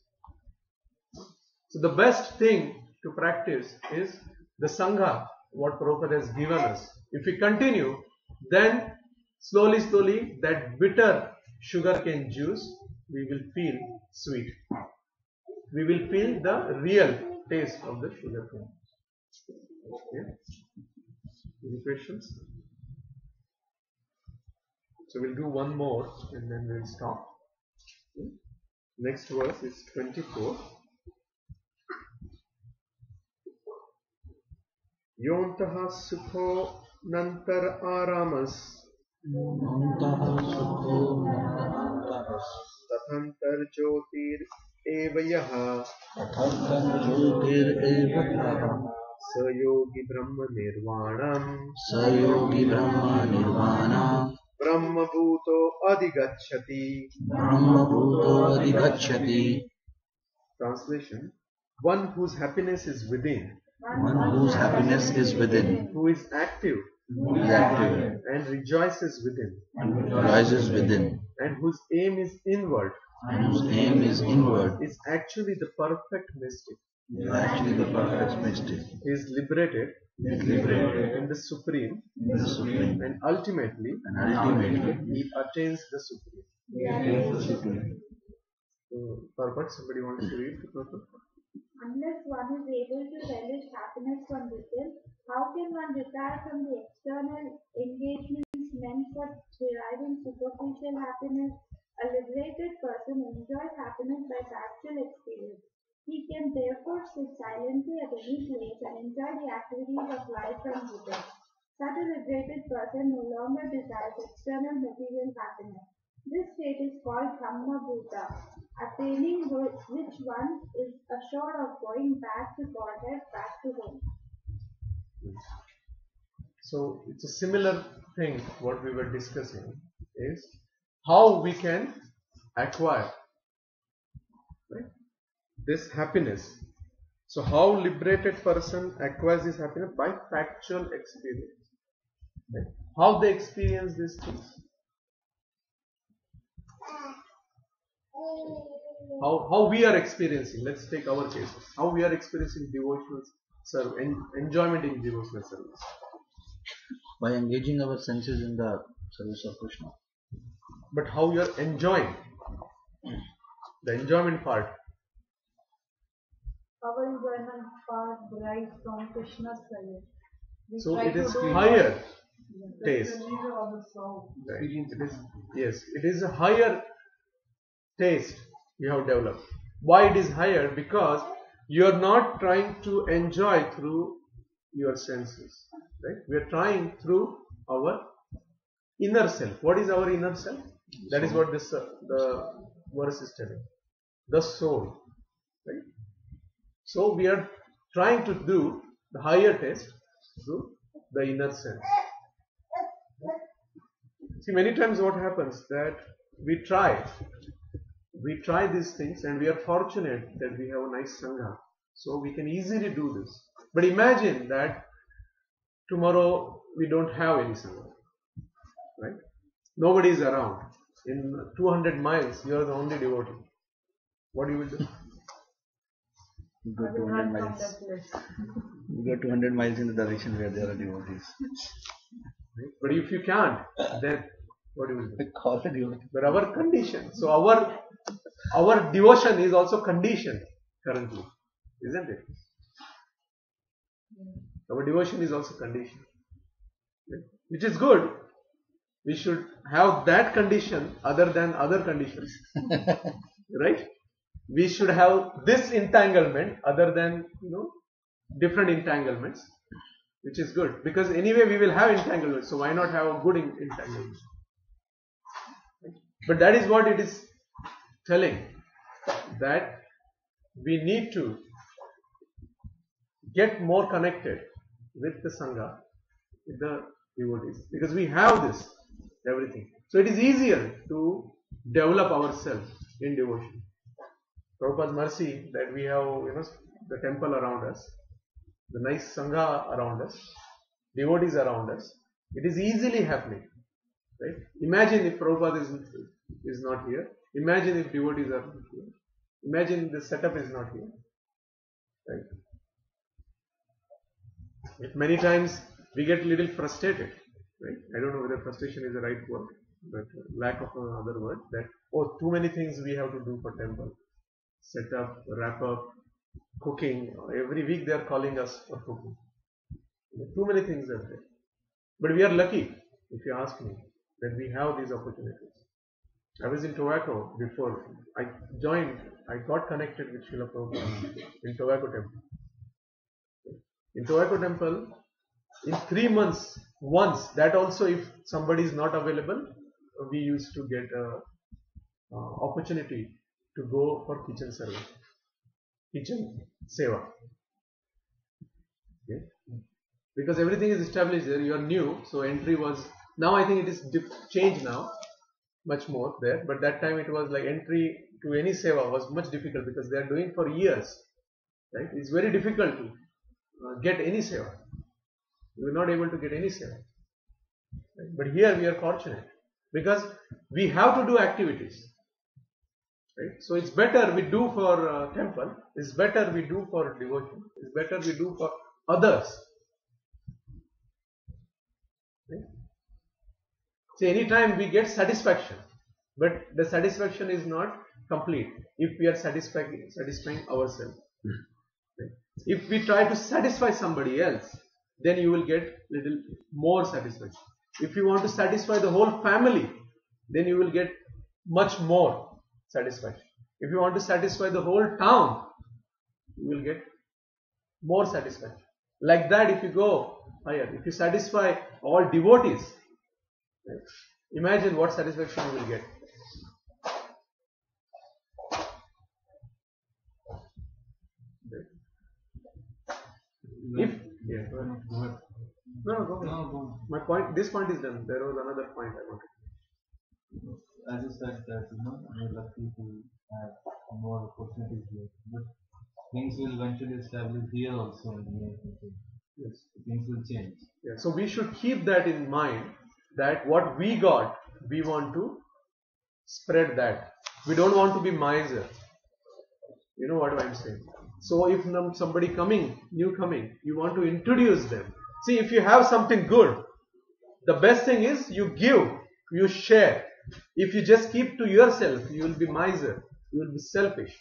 So the best thing to practice is the Sangha, what Prabhupada has given us. If we continue, then slowly that bitter sugarcane juice, we will feel sweet. We will feel the real taste of the sugarcane. Okay. Any questions? So we'll do one more and then we'll stop. Okay. Next verse is 24. Yontaha sukho nantar aramas tathantar jyotir evayaha sayogi brahma nirvanam Brahma bhuto adhigacchati. Translation: one whose happiness is within, who is active, and rejoices within, and whose aim is inward, is actually the perfect mystic. Is liberated in the Supreme, and ultimately he attains the Supreme. Purport, somebody wants to read the purport? Unless one is able to relish happiness from within, how can one retire from the external engagements meant for deriving superficial happiness? A liberated person enjoys happiness by actual experience. He can therefore sit silently at any place and enjoy the activities of life and within. Such a liberated person no longer desires external material happiness. This state is called Brahma Bhuta, attaining which one is assured of going back to Godhead, back to home. So it's a similar thing what we were discussing is how we can acquire, right, this happiness. So how liberated person acquires this happiness? By factual experience. Right? How they experience these things? How we are experiencing, let's take our cases, how we are experiencing devotional enjoyment in devotional service. By engaging our senses in the service of Krishna. But how you are enjoying, the enjoyment part. Our enjoyment part derives from Krishna's pleasure. We So try it to is do higher That's taste. the nature of the soul. Right. It is, yes, it is a higher taste you have developed. Why it is higher? Because you are not trying to enjoy through your senses. Right? We are trying through our inner self. What is our inner self? That is what this the verse is telling. The soul. Right? So we are trying to do the higher taste through the inner sense. See, many times what happens that we try these things and we are fortunate that we have a nice sangha, so we can easily do this. But imagine that tomorrow we don't have any sangha, right? Nobody is around. In 200 miles, you are the only devotee. What you will do? You go I will 200 run from miles. that place. You go 200 miles in the direction where there are devotees. Right? But if you can't, then what you will do? Call a devotee. But our condition, so our devotion is also conditioned currently, isn't it? Our devotion is also conditioned, right? Which is good. We should have that condition other than other conditions, right? We should have this entanglement other than different entanglements, which is good because anyway we will have entanglement. So why not have a good entanglement? But that is what it is telling, that we need to get more connected with the Sangha, with the devotees, because we have this, everything. So it is easier to develop ourselves in devotion. Prabhupada's mercy that we have, the temple around us, the nice Sangha around us, devotees around us. It is easily happening, right? Imagine if Prabhupada is not here. Imagine if devotees are not here. Imagine the setup is not here, right? If many times we get a little frustrated, right? I don't know whether frustration is the right word, but lack of another word, that too many things we have to do for temple. Set up, wrap up, cooking. Every week they are calling us for cooking. Too many things are there. But we are lucky, if you ask me, that we have these opportunities. I was in Tobacco before. I got connected with Srila Prabhupada in Tobacco Temple. In Tobacco Temple, in 3 months, once, that also if somebody is not available, we used to get an opportunity to go for kitchen service, kitchen seva. Okay? Because everything is established there, you are new, so entry was, now I think it is changed now, much more there, but that time it was like entry to any seva was much difficult because they are doing for years, right? It's very difficult to get any seva. We were not able to get any seva. Right? But here we are fortunate because we have to do activities. Right? So it's better we do for temple, it's better we do for devotion, it's better we do for others. Right? See, anytime we get satisfaction, but the satisfaction is not complete if we are satisfying ourselves. Right? If we try to satisfy somebody else, then you will get little more satisfaction. If you want to satisfy the whole family, then you will get much more satisfaction. If you want to satisfy the whole town, you will get more satisfaction. Like that, if you go higher, if you satisfy all devotees, right, imagine what satisfaction you will get. If yeah, go ahead. Go ahead. No, go ahead. No, go My point. This point is done. There was another point I wanted. on. As you said that, we're lucky to have more opportunities here. But things will eventually establish here also in the near future. Yes. Things will change. Yeah. So we should keep that in mind. That what we got, we want to spread that. We don't want to be miser. You know what I'm saying? So if somebody new coming, you want to introduce them. See, if you have something good, the best thing is you give, you share. If you just keep to yourself, you will be miser, you will be selfish.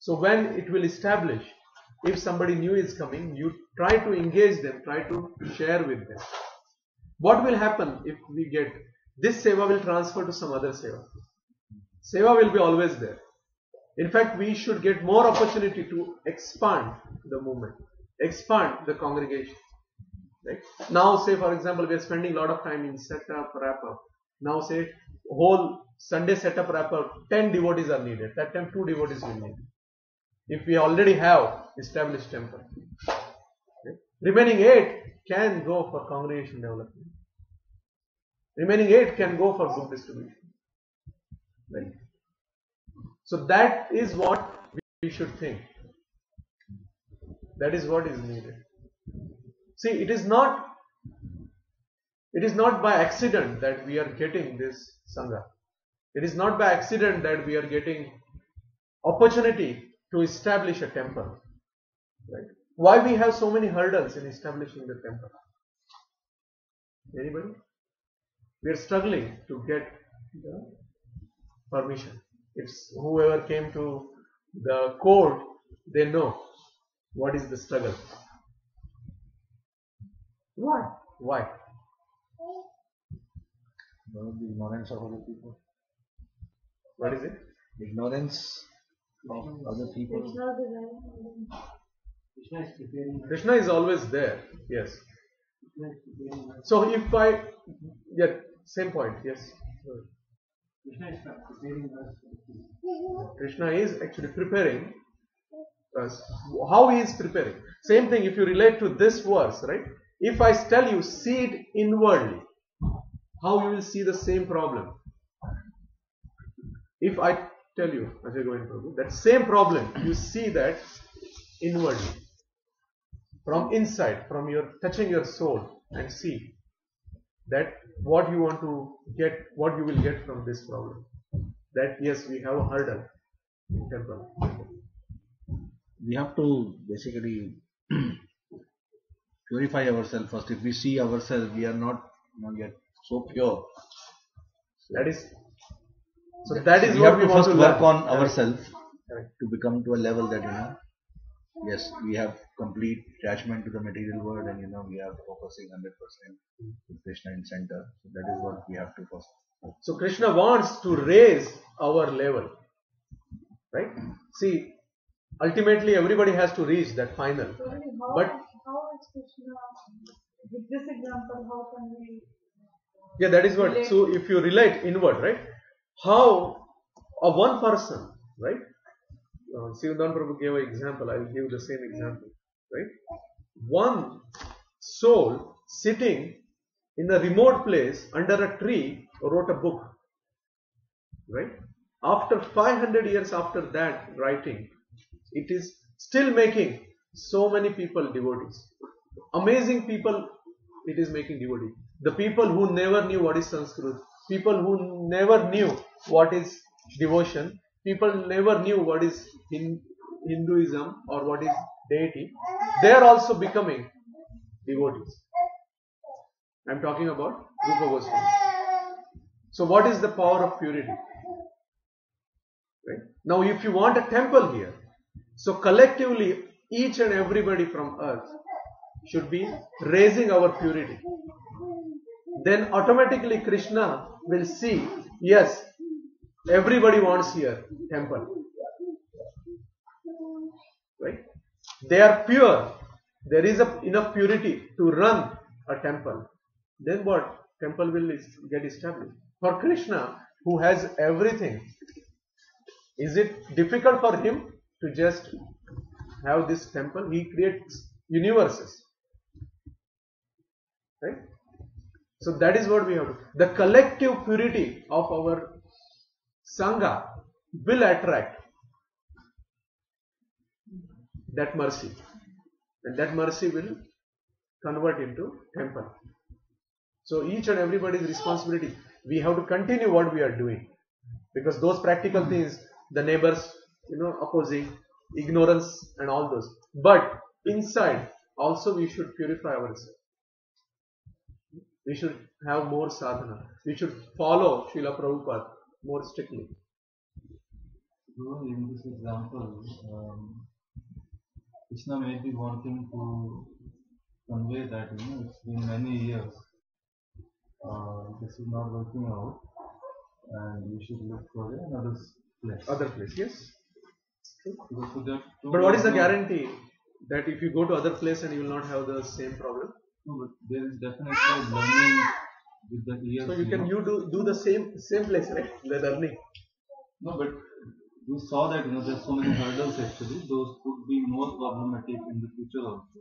So when it will establish, if somebody new is coming, you try to engage them, try to share with them. What will happen if we get this seva will transfer to some other seva? Seva will be always there. In fact, we should get more opportunity to expand the movement, expand the congregation. Right? Now, say for example, we are spending a lot of time in setup, wrap-up. Now, say whole Sunday setup, wrap-up, 10 devotees are needed. That time 2 devotees will need. If we already have established temple, right? Remaining 8 can go for congregation development. Remaining 8 can go for book distribution. Right? So that is what we should think. That is what is needed. See, it is not by accident that we are getting this Sangha. It is not by accident that we are getting opportunity to establish a temple. Right? Why we have so many hurdles in establishing the temple? Anybody? We are struggling to get the permission. It's whoever came to the court, they know what is the struggle. Why? Why? The ignorance of other people. What is it? Ignorance of other people. Krishna is preparing us. Krishna is always there. Yes. Krishna is preparing us. So if I, yeah, same point. Yes. Krishna is preparing us. Krishna is actually preparing us. How he is preparing? Same thing if you relate to this verse, right? If I tell you, see it inwardly, how you will see the same problem? If I tell you, Ajay Govind Prabhu, that same problem, you see that inwardly, from inside, from your touching your soul, and see that what you want to get, what you will get from this problem. That yes, we have a hurdle in temple. We have to basically purify ourselves first. If we see ourselves, we are not yet so pure. That is, so that is we what have we to want first to work learn. on ourselves Correct. to become to a level that yes, we have complete attachment to the material world, and we are focusing 100% with Krishna in center. So that is what we have to first. So Krishna wants to raise our level, right? See, ultimately everybody has to reach that final. So But how is Krishna, with this example, how can we yeah, that is what. relate? So if you relate inward, right? How one person, right? Sivandan Prabhu gave an example. I will give the same example, right? One soul sitting in a remote place under a tree wrote a book, right? After 500 years after that writing, it is still making so many people devotees. Amazing people it is making devotees. The people who never knew what is Sanskrit, people who never knew what is devotion, people never knew what is Hinduism or what is deity, they are also becoming devotees. I am talking about Rupa Goswami. So what is the power of purity? Right? Now if you want a temple here, so collectively each and everybody from us should be raising our purity. Then automatically Krishna will see, yes, everybody wants here temple. Right? They are pure. there is enough purity to run a temple, then what? Temple will get established. For Krishna, who has everything, is it difficult for him to just have this temple? He creates universes. Right? So that is what we have to. The collective purity of our Sangha will attract that mercy. And that mercy will convert into temple. So each and everybody's responsibility. We have to continue what we are doing. Because those practical things, the neighbors, opposing, ignorance and all those. But inside, also we should purify ourselves. We should have more sadhana. We should follow Srila Prabhupada more strictly. In this example, Krishna may be wanting to convey that it's been many years. This is not working out, and you should look for another place. Other place, yes. But what is the guarantee that if you go to other place and you will not have the same problem? No, but there is definitely learning with the years. So you can do the same place, right? The learning. No, but we saw that there's so many hurdles actually. Those could be more problematic in the future also.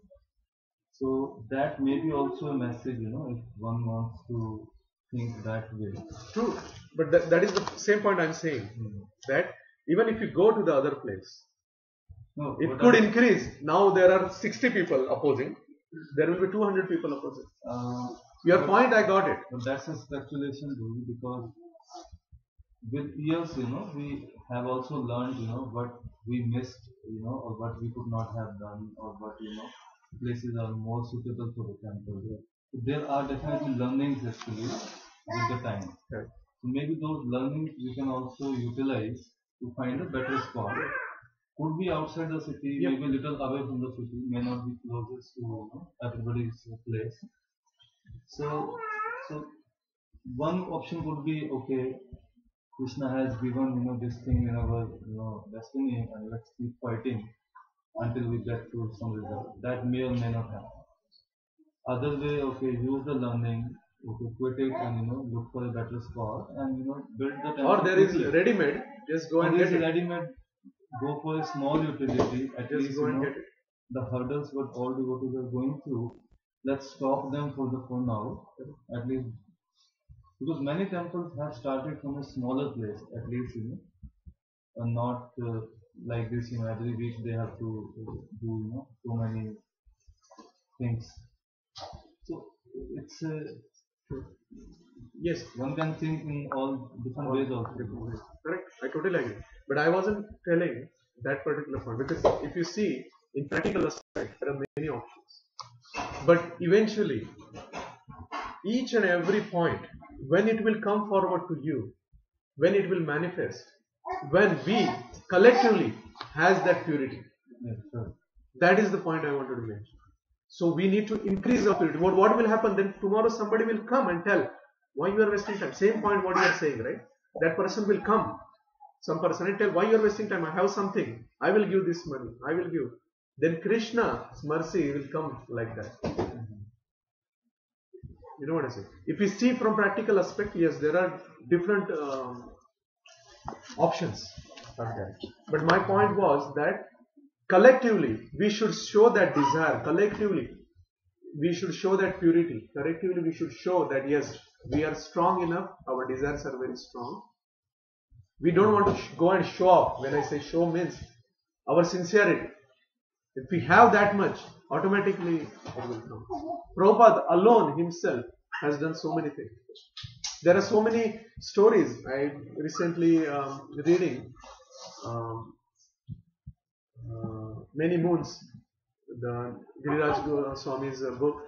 So that may be also a message, if one wants to think that way. True, but that is the same point I'm saying. That even if you go to the other place, it could increase. Now there are 60 people opposing. There will be 200 people opposing. Your point, I got it. But that's a speculation, because with years, we have also learned, what we missed, or what we could not have done, or what, places are more suitable for the temple. So there are definitely learnings actually with the time. Right. So maybe those learnings we can also utilize to find a better spot. Could be outside the city, maybe a little away from the city, may not be closest to everybody's place. So one option would be, okay, Krishna has given this thing in our destiny, and let's keep fighting until we get to some result. That may or may not happen. Other way, okay, use the learning, quit it and look for a better spot and build the temple. Or there is ready-made, just go and get it. Ready-made, go for a small utility. At just least go and get it. The hurdles what all devotees are going through, let's stop them for now. At least, because many temples have started from a smaller place, at least and not like this. Every week they have to do so many things. So it's yes, one can think in all different ways also. Correct, I totally agree. But I wasn't telling that particular point, because if you see in practical aspect, there are many options. But eventually, each and every point, when it will come forward to you, when it will manifest, when we collectively has that purity. Yes, sir. That is the point I wanted to mention. So we need to increase our purity. What will happen then? Tomorrow somebody will come and tell why you are wasting time. Same point what you are saying, right? That person will come, some person, and tell why you are wasting time. I have something. I will give this money. I will give. Then Krishna's mercy will come like that. You know what I say? If we see from practical aspect, yes, there are different options. But my point was that collectively we should show that desire. Collectively we should show that purity. Collectively we should show that yes, we are strong enough. Our desires are very strong. We don't want to go and show off. When I say show, means our sincerity. If we have that much, automatically it will come. Prabhupada alone himself has done so many things. There are so many stories. I recently reading Many Moons, the Giriraj Swami's book.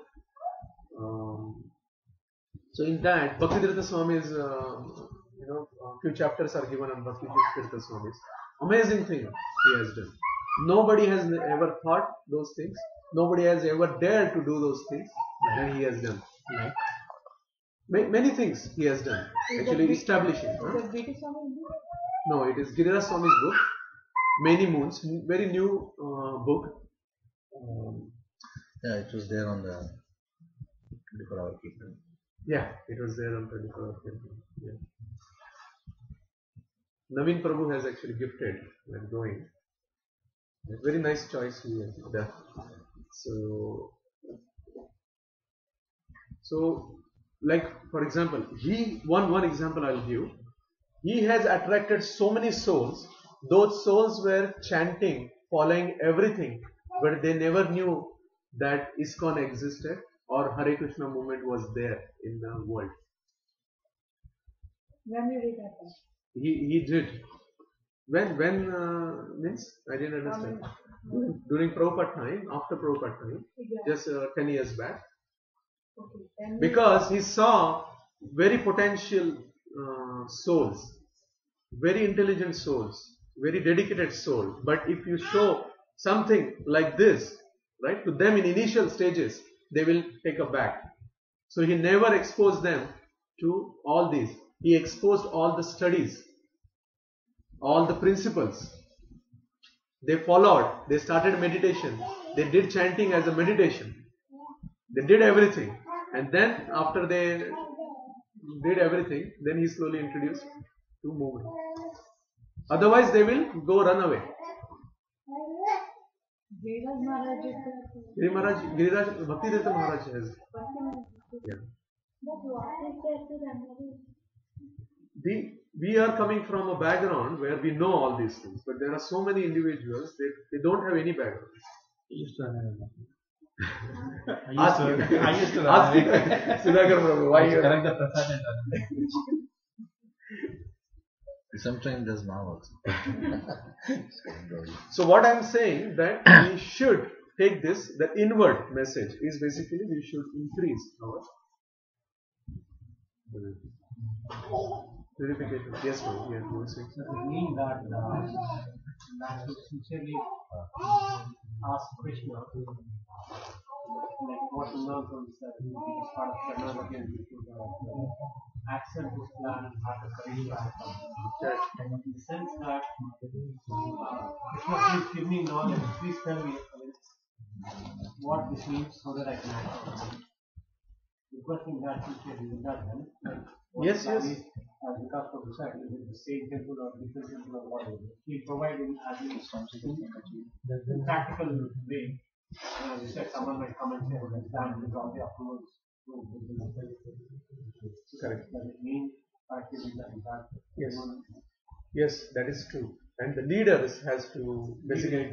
So in that, Bhaktivedanta Swami's few chapters are given on Bhaktivedanta Swami's. Amazing thing he has done. Nobody has ever thought those things. Nobody has ever dared to do those things, and he has done. Many things he has done. Actually establishing. No, it is Giriraj Swami's book, Many Moons, very new book. Yeah, it was there on the 24-hour Kirtan. Yeah, it was there on 24 yeah. Naveen Prabhu has actually gifted when going. A very nice choice he has done. So like for example, one example I'll give. He has attracted so many souls. Those souls were chanting, following everything, but they never knew that ISKCON existed or Hare Krishna movement was there in the world. When did it happen? He did. When means I didn't understand. During Prabhupada time, after Prabhupada time, just 10 years back. Okay. Because he saw very potential souls, very intelligent souls, very dedicated soul. But if you show something like this, right, to them in initial stages, they will take a back. So he never exposed them to all these. He exposed all the studies, all the principles. They followed, they started meditation, they did chanting as a meditation. They did everything. And then after they did everything, then he slowly introduced to movement. Otherwise they will go run away. Giriraj Maharaj did that. Giriraj Bhaktivedanta Maharaj has. Yeah. But what is there to run We are coming from a background where we know all these things, but there are so many individuals they don't have any background. Ask him. I used to Ask him. Sudhakar Prabhu, why you correct the Prasad and He sometimes does now also. So what I am saying that we should take this, the inward message is basically we should increase our purification. Yes, ma'am. Yeah, you were saying. it means that that to sincerely ask Krishna, like what we learn from this, as part of Sharnagati, and we should accept this plan and have a courage to outcome. And in the sense that Krishna, please give me knowledge, please tell me what this means so that I can act. Requesting that sincerely, will that help? Yes. Because of the side, is it the same temple or different temple or whatever? We provide in as in practical way. As you said, someone might come and say, well, stand without the approvals. Correct. Does it mean practically that? Yes. Yes, that is true. And the leaders has to basically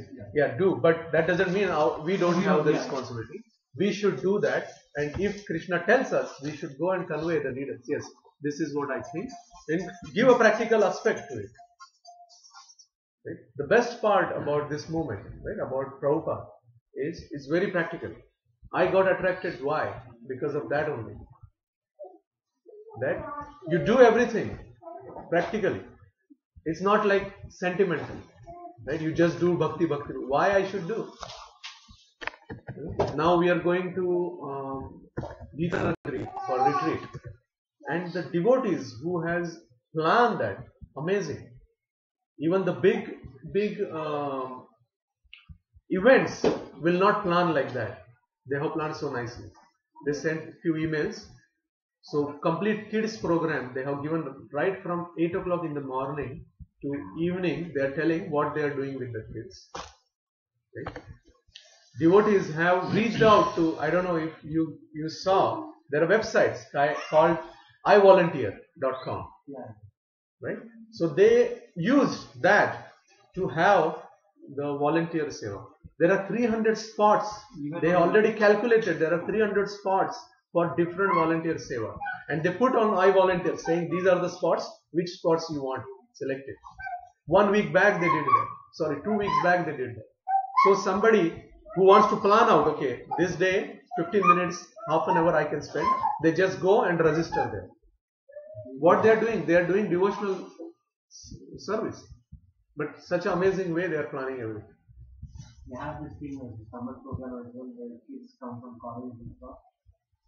do, but that doesn't mean we don't have the responsibility. We should do that, and if Krishna tells us, we should go and convey the leaders. Yes, this is what I think, and give a practical aspect to it. Right? The best part about this movement, right, about Prabhupada, is it's very practical. I got attracted. Why? Because of that only. That you do everything practically. It's not like sentimental. Right? You just do bhakti. Why I should do? Now we are going to Gita Nagari for retreat. And the devotees who has planned that, amazing. Even the big events will not plan like that. They have planned so nicely. They sent few emails. So complete kids program they have given right from 8 o'clock in the morning to evening. They are telling what they are doing with the kids. Right? Devotees have reached out to, I don't know if you saw, there are websites called ivolunteer.com. Right? So they used that to have the volunteer seva. There are 300 spots. They already calculated there are 300 spots for different volunteer seva. And they put on iVolunteer saying these are the spots, which spots you want selected. 1 week back they did that. Sorry, 2 weeks back they did that. So somebody who wants to plan out, okay, this day, 15 minutes, half an hour I can spend, they just go and register there. What they are doing devotional service. But such an amazing way they are planning everything. They have this thing as a summer program as well, where kids come from college and stuff.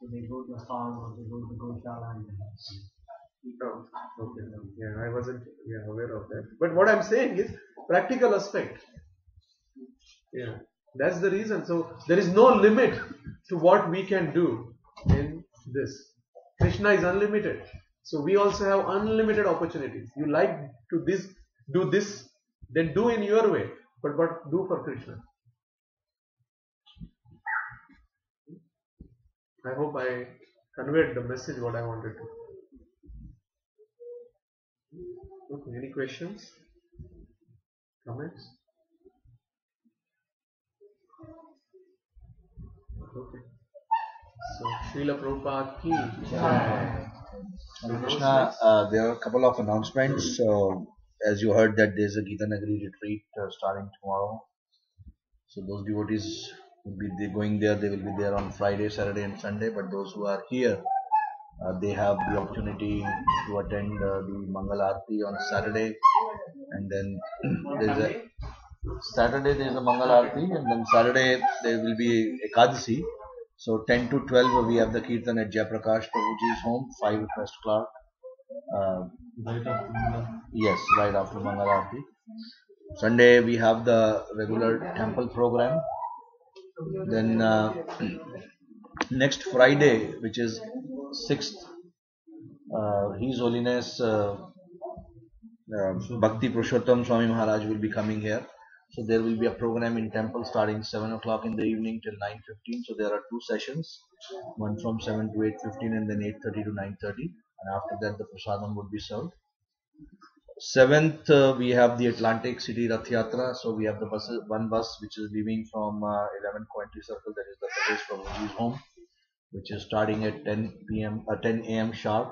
So they go to a farm or they go to the Goshala and Okay. Yeah, I wasn't aware of that. But what I'm saying is practical aspect. Yeah. That's the reason. So there is no limit to what we can do in this. Krishna is unlimited. So we also have unlimited opportunities. You like to do this, then do in your way. But do for Krishna. I hope I conveyed the message what I wanted to. Okay, any questions? Comments? Okay. So, Srila Prabhupada ki jai. Hare Krishna, there are a couple of announcements. So, as you heard that there is a Gita Nagari retreat starting tomorrow. So those devotees will be going there. They will be there on Friday, Saturday and Sunday. But those who are here, they have the opportunity to attend the Mangal Aarti on Saturday. And then Saturday there is a Mangal Aarti, and then Saturday there will be Ekadasi. So 10 to 12 we have the Kirtan at Jayaprakash Prabhuji's home, 5 West Clark. Right after Mangal. Yes, right after Mangal Aarti. Sunday we have the regular temple program. Then next Friday, which is 6th, His Holiness Bhakti Purushottam Swami Maharaj will be coming here. So there will be a program in temple starting 7 o'clock in the evening till 9:15. So there are 2 sessions, one from 7 to 8:15 and then 8:30 to 9:30. And after that the prasadam would be served. 7th, we have the Atlantic City Rath Yatra. So we have the one bus which is leaving from 11 Coventry Circle, that is the Patesh Prabhuji's home, which is starting at 10 a.m. sharp.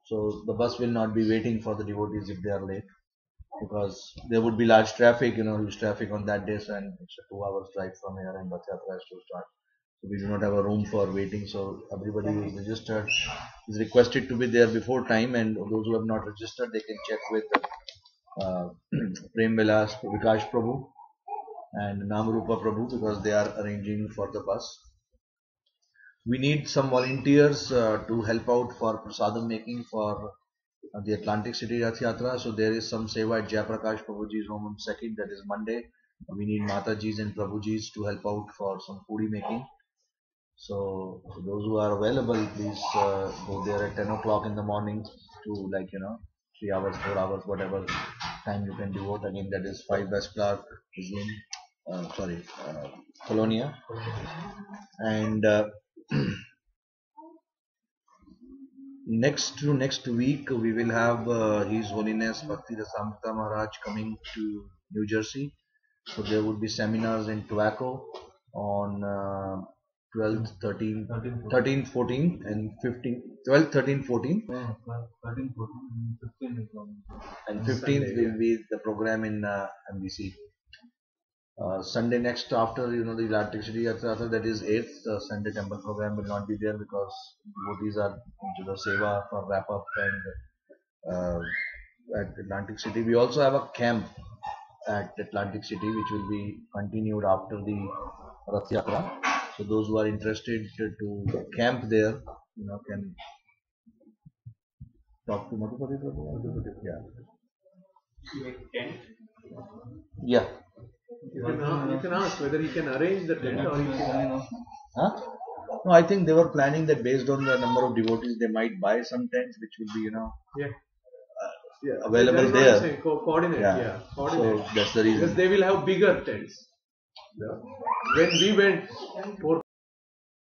So the bus will not be waiting for the devotees if they are late, because there would be large traffic, huge traffic on that day, so, and it's a 2 hours drive from here and Rath Yatra has to start. So we do not have a room for waiting, so everybody who is registered is requested to be there before time, and those who have not registered, they can check with Prem Vilas Vikash Prabhu and Namarupa Prabhu, because they are arranging for the bus. We need some volunteers to help out for prasadam making for the Atlantic City Rath Yatra. So there is some seva at Jayaprakash Prabhuji's home on 2nd, that is Monday. We need Mataji's and Prabhuji's to help out for some foodie making. So those who are available, please go there at 10 o'clock in the morning to 3 hours, 4 hours, whatever time you can devote. Again, that is 5 West Clark, Colonia. And next week we will have His Holiness Bhakti Rasamrita Maharaj coming to New Jersey. So there would be seminars in Tobacco on 12th, 13th, 14th and 15th, 12th, 13th, 14th. 13, 14, 15 is on. And 15th will be the program in MBC. Sunday next after the Atlantic City Yatra, that is 8th, the Sunday temple program will not be there because devotees are into the seva for wrap up and at Atlantic City. We also have a camp at Atlantic City which will be continued after the Rath Yatra. So those who are interested to camp there, can talk to Madhupati Prabhu. Yeah. You can ask whether he can arrange the tent or he can. Huh? No, I think they were planning that based on the number of devotees, they might buy some tents which will be, available there. Coordinate. So that's the reason. Because they will have bigger tents. When we went 4